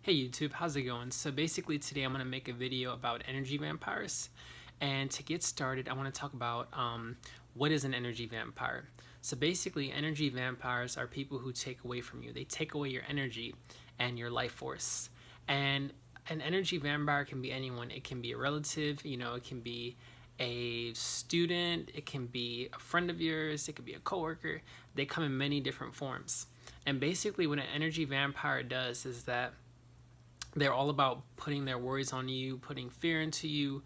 Hey YouTube, how's it going? So basically today I'm going to make a video about energy vampires. And to get started, I want to talk about what is an energy vampire. So basically energy vampires are people who take away from you. They take away your energy and your life force. And an energy vampire can be anyone. It can be a relative, it can be a student, it can be a friend of yours, it could be a coworker. They come in many different forms. And basically what an energy vampire does is that they're all about putting their worries on you, putting fear into you.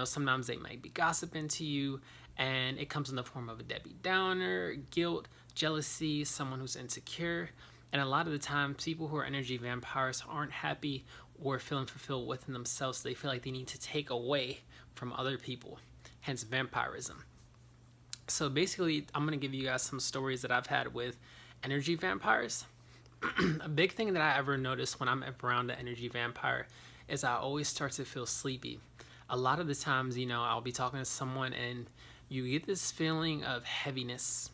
Sometimes they might be gossiping to you, and it comes in the form of a Debbie Downer, guilt, jealousy, someone who's insecure. And a lot of the time, people who are energy vampires aren't happy or feeling fulfilled within themselves. So they feel like they need to take away from other people, hence vampirism. So basically, I'm going to give you guys some stories that I've had with energy vampires. A big thing that I ever notice when I'm around the energy vampire is I always start to feel sleepy. A lot of the times, I'll be talking to someone and you get this feeling of heaviness.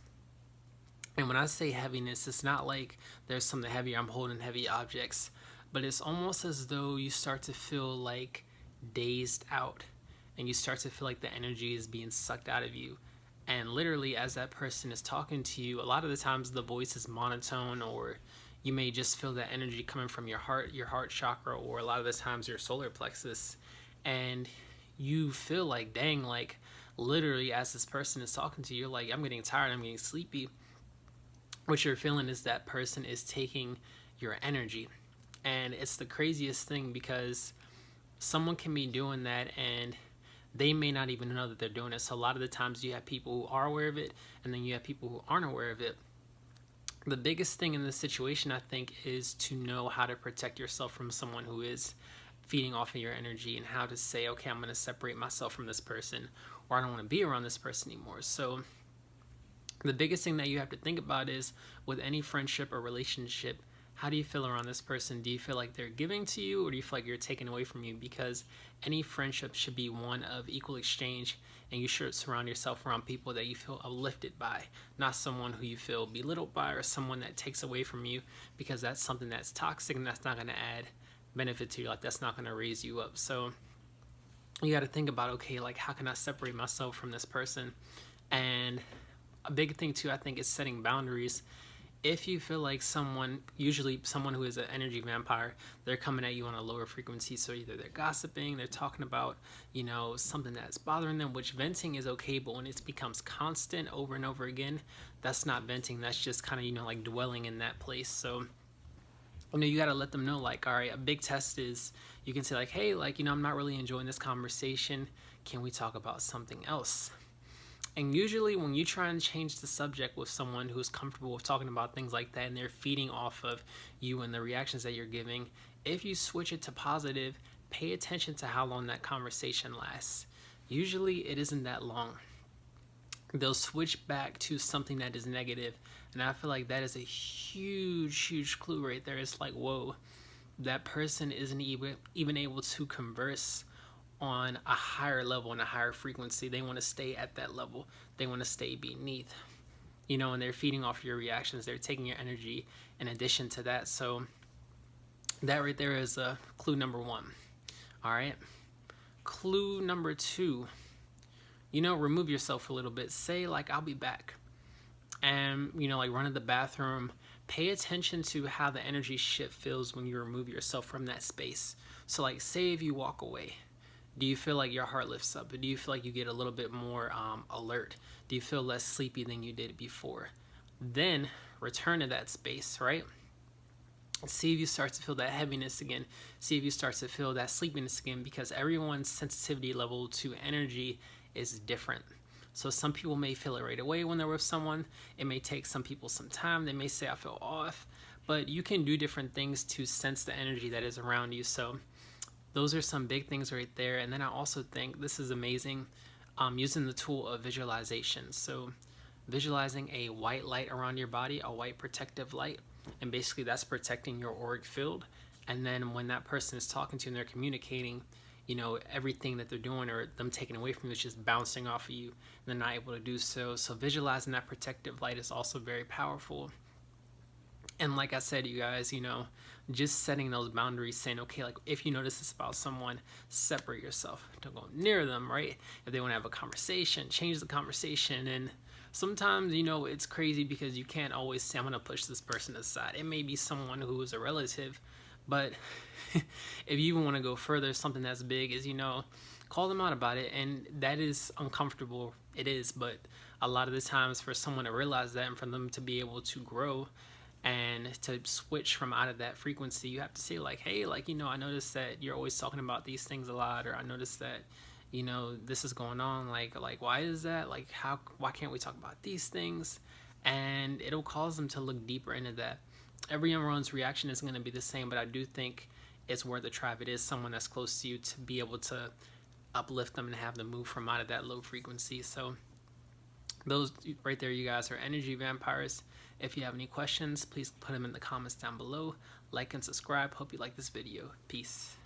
And when I say heaviness, it's not like there's something heavy, I'm holding heavy objects, but it's almost as though you start to feel like dazed out and you start to feel like the energy is being sucked out of you. And literally, as that person is talking to you, a lot of the times the voice is monotone, or you may just feel that energy coming from your heart chakra, or a lot of the times your solar plexus. And you feel like, dang, like literally as this person is talking to you, you're like, I'm getting tired, I'm getting sleepy. What you're feeling is that person is taking your energy. And it's the craziest thing because someone can be doing that and they may not even know that they're doing it. So a lot of the times you have people who are aware of it, and then you have people who aren't aware of it. The biggest thing in this situation, I think, is to know how to protect yourself from someone who is feeding off of your energy, and how to say, okay, I'm going to separate myself from this person, or I don't want to be around this person anymore. So the biggest thing that you have to think about is, with any friendship or relationship, how do you feel around this person? Do you feel like they're giving to you, or do you feel like you're taking away from you? Because any friendship should be one of equal exchange, and you should surround yourself around people that you feel uplifted by, not someone who you feel belittled by, or someone that takes away from you, because that's something that's toxic and that's not going to add benefit to your life. That's not going to raise you up. So you got to think about, okay, like, how can I separate myself from this person? And a big thing too, I think, is setting boundaries. If you feel like someone, usually someone who is an energy vampire, they're coming at you on a lower frequency. So either they're gossiping, they're talking about, something that's bothering them, which venting is okay, but when it becomes constant over and over again, that's not venting. That's just kind of, like dwelling in that place. So, you got to let them know, like, all right, a big test is you can say, like, hey, like, I'm not really enjoying this conversation. Can we talk about something else? And usually when you try and change the subject with someone who's comfortable with talking about things like that, and they're feeding off of you and the reactions that you're giving, if you switch it to positive, pay attention to how long that conversation lasts. Usually it isn't that long. They'll switch back to something that is negative, and I feel like that is a huge clue right there. It's like, whoa, that person isn't even able to converse on a higher level and a higher frequency. They want to stay at that level. They want to stay beneath, and they're feeding off your reactions. They're taking your energy in addition to that. So that right there is clue number one. All right. Clue number two, remove yourself a little bit. Say, like, I'll be back. And, like, run to the bathroom. Pay attention to how the energy shift feels when you remove yourself from that space. So, like, say if you walk away, do you feel like your heart lifts up? Do you feel like you get a little bit more alert? Do you feel less sleepy than you did before? Then return to that space, right? See if you start to feel that heaviness again. See if you start to feel that sleepiness again, because everyone's sensitivity level to energy is different. So some people may feel it right away when they're with someone. It may take some people some time. They may say, I feel off. But you can do different things to sense the energy that is around you. So those are some big things right there. And then I also think this is amazing, using the tool of visualization. So visualizing a white light around your body, a white protective light, and basically that's protecting your auric field. And then when that person is talking to you and they're communicating, everything that they're doing or them taking away from you is just bouncing off of you, and they're not able to do so. So visualizing that protective light is also very powerful. And like I said, you guys, just setting those boundaries, saying, okay, like if you notice this about someone, separate yourself. Don't go near them, right? If they want to have a conversation, change the conversation. And sometimes, it's crazy because you can't always say, I'm going to push this person aside. It may be someone who is a relative, but if you even want to go further, something that's big is, call them out about it. And that is uncomfortable. It is, but a lot of the times for someone to realize that and for them to be able to grow and to switch from out of that frequency, you have to say like, hey, like, I noticed that you're always talking about these things a lot, or I noticed that, this is going on, like why is that, like why can't we talk about these things? And it'll cause them to look deeper into that. Everyone's reaction isn't going to be the same, but I do think it's worth a try if it is someone that's close to you, to be able to uplift them and have them move from out of that low frequency. So those right there, you guys, are energy vampires. If you have any questions, please put them in the comments down below. Like and subscribe. Hope you like this video. Peace.